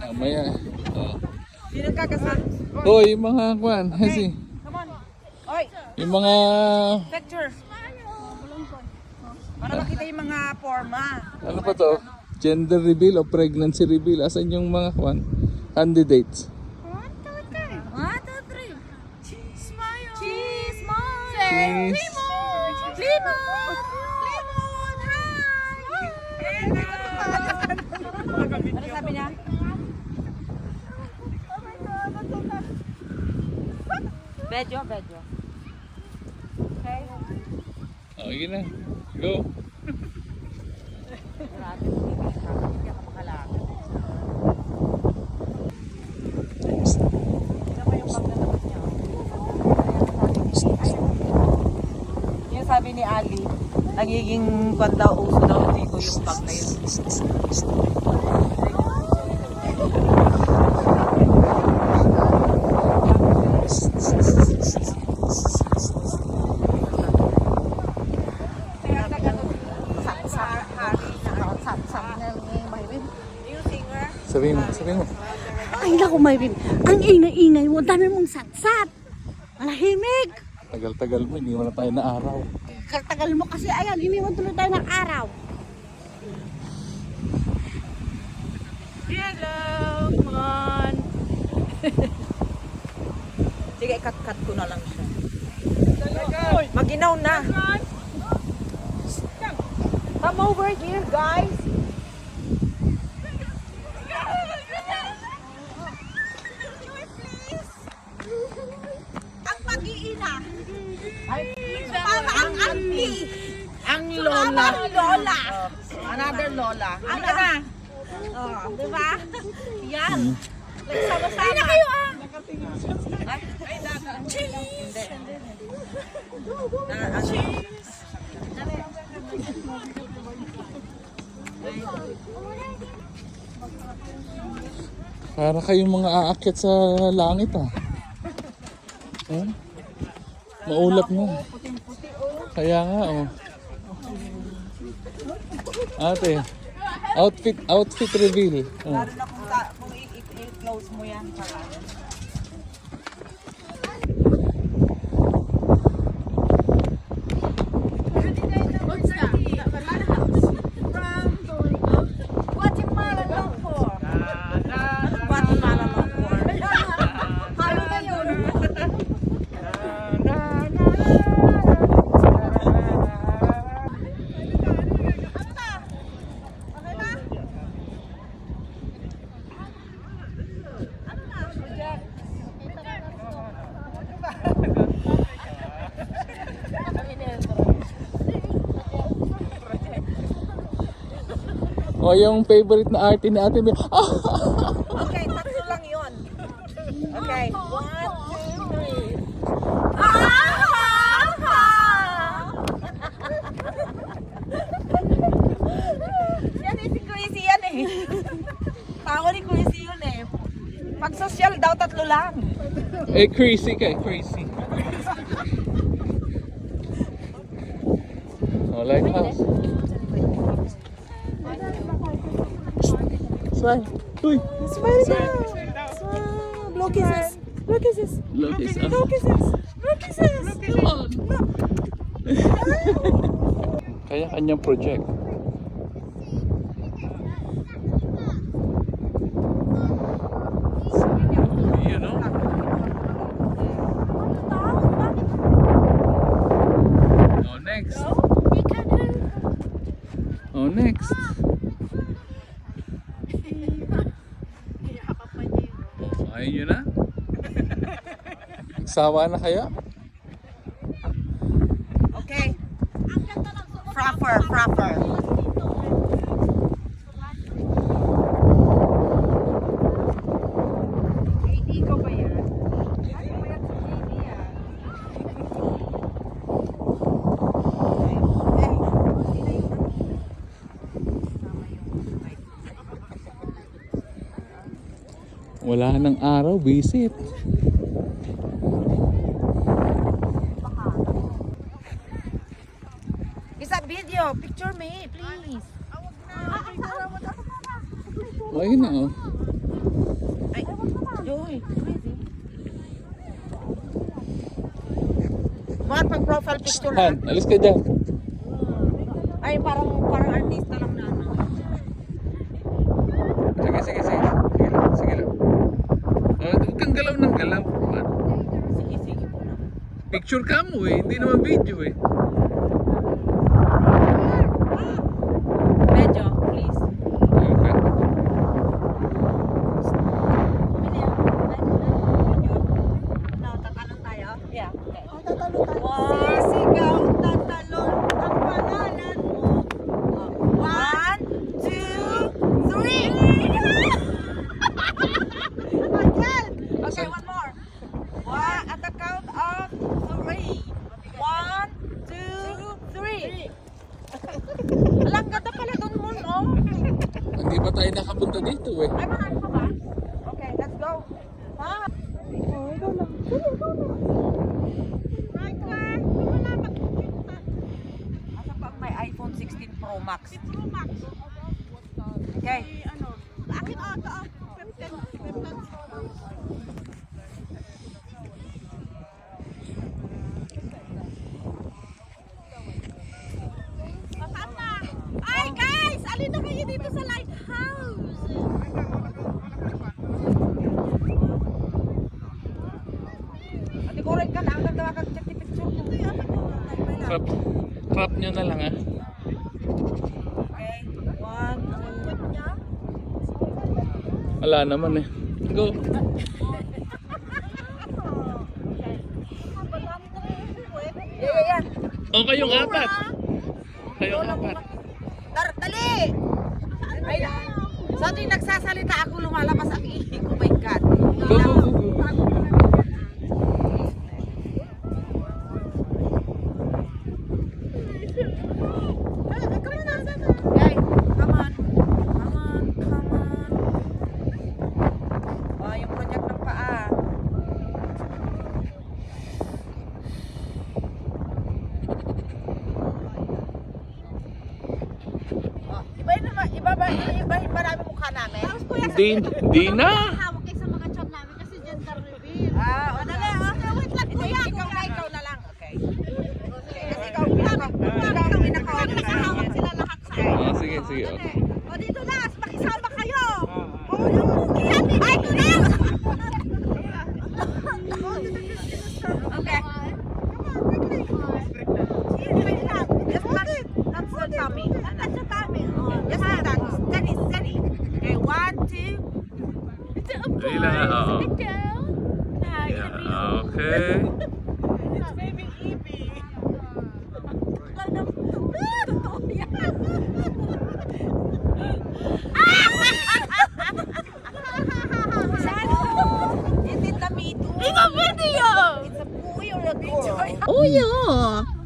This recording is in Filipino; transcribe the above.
Mamaya. Sino kakasan? Hoy, yung mga kwan. Okay. Come on. Oy, Yung mga... picture. Para makita yung mga forma. Ano pa to? Gender reveal o pregnancy reveal? Asan yung mga kwan? Candidates. 1, 2, 3. 1, 2, 3. Cheese smile. Cheese smile. Cheese. Limon. Limon. Lemon. Hi. Ano sabi niya? Bedyo, bedyo. Okay. Oh, yun na. Go. Grabe, hindi ako makalakad. Tignan mo yung bag na naman niya. Yung sabi ni Ali, nagiging kwan daw, uso daw dito yung bag na yun. Sabihin mo. Ay, naku, Mayrin. Ang ingay-ingay mo. Ang dami mong satsat. Malahimik. Tagal-tagal mo, hindi mo na tayo na araw. Katagal mo kasi. Ayan, iniwan tuloy tayo ng araw. Hello! Come on! Sige, cut ko na lang siya. Maginaw na! Come over here, guys! Ang pag-iina. Ay, Para ang auntie. ang lola! Ang lola. Another lola! Ang na. Oh, di ba? Yan. Nagsama-sama. Ay na kayo ah. Para kayong mga aakyat sa langit ah. Maulap na. Kaya nga oh. Ate, outfit reveal. Oh. Lalo na kung i-close mo yan. Guatemala lang po. Guatemala lang po. Halo na yun. Oh, yung favorite na arte ni Ate Mel. Okay, tatlo lang yun. Okay, 1, 2, 3. Yan eh, si Crazy yan eh. Tao ni Crazy yun eh. Pag social daw, tatlo lang. Eh, crazy ka, crazy. Oh, lighthouse. Smile. Uy. Smile now. Look at this. Look at this. Look is up. Look at this. Look at this. Kaya kanyang project. You know? Oh, next. Oh, next. Oh, ayun yun na. Sawa na kaya? Okay. Frapper. Ikaw ba yan? Wala nang araw, visit. Isa video, picture me, please. Oh, ayun na oh. Joy, crazy. Mga pag profile picture Han, lang. alis ka dyan. Ay, parang artista lang na ano. Sige. Sige lang. Huwag kang galaw ng galaw. Man. Sige po na. Picture ka mo eh, hindi naman video eh. Medyo, please. Okay. Tatanong tayo? Yeah, okay. Sisigaw, tatalon, ang pangalan mo. 1, 2, 3. Okay, one more. At the count of 3. 1, 2, 3. Alam, ganda pala doon mo, no? Hindi pa tayo nakapunta dito eh. Ay, marami pa ba? Okay, let's go. Ha? Asa pa ang may iPhone 16 Pro Max? Okay. Akin ata. Ay guys, alin na kayo dito sa lighthouse? Ate ko rin ka na. Ang ganda ka check the picture ko. Crop nyo na lang ah. Okay. 1, 2. Wala naman eh. Go. Yeah. O kayong apat. Kayong apat. Dali! Ay, sa tuwing nagsasalita ako, lumalabas ang ihi ko. My God. Go. Okay, come on. Oh, yung project ng paa. Oh, ibahin ba namin mukha namin? Hindi na. Hawak kayo sa mga chat namin kasi gender reveal. Ah, Dali, okay, wait lang kuya. ikaw na lang. Okay. Kasi ikaw ang pinaka-audience. Nakahawak sila lahat sa Sige. Okay. O dito na, makisama kayo. O yung muki yan. Ay, ito na. Okay. Just that's the tummy. That's your tummy. Just like that. Steady. Okay, 1, 2. Dali lang ah. Oo. Yeah, okay. It's baby Evie. Totoo yan. Hindi dami ito. It's a video. It's a puyo na video. Oh, yeah.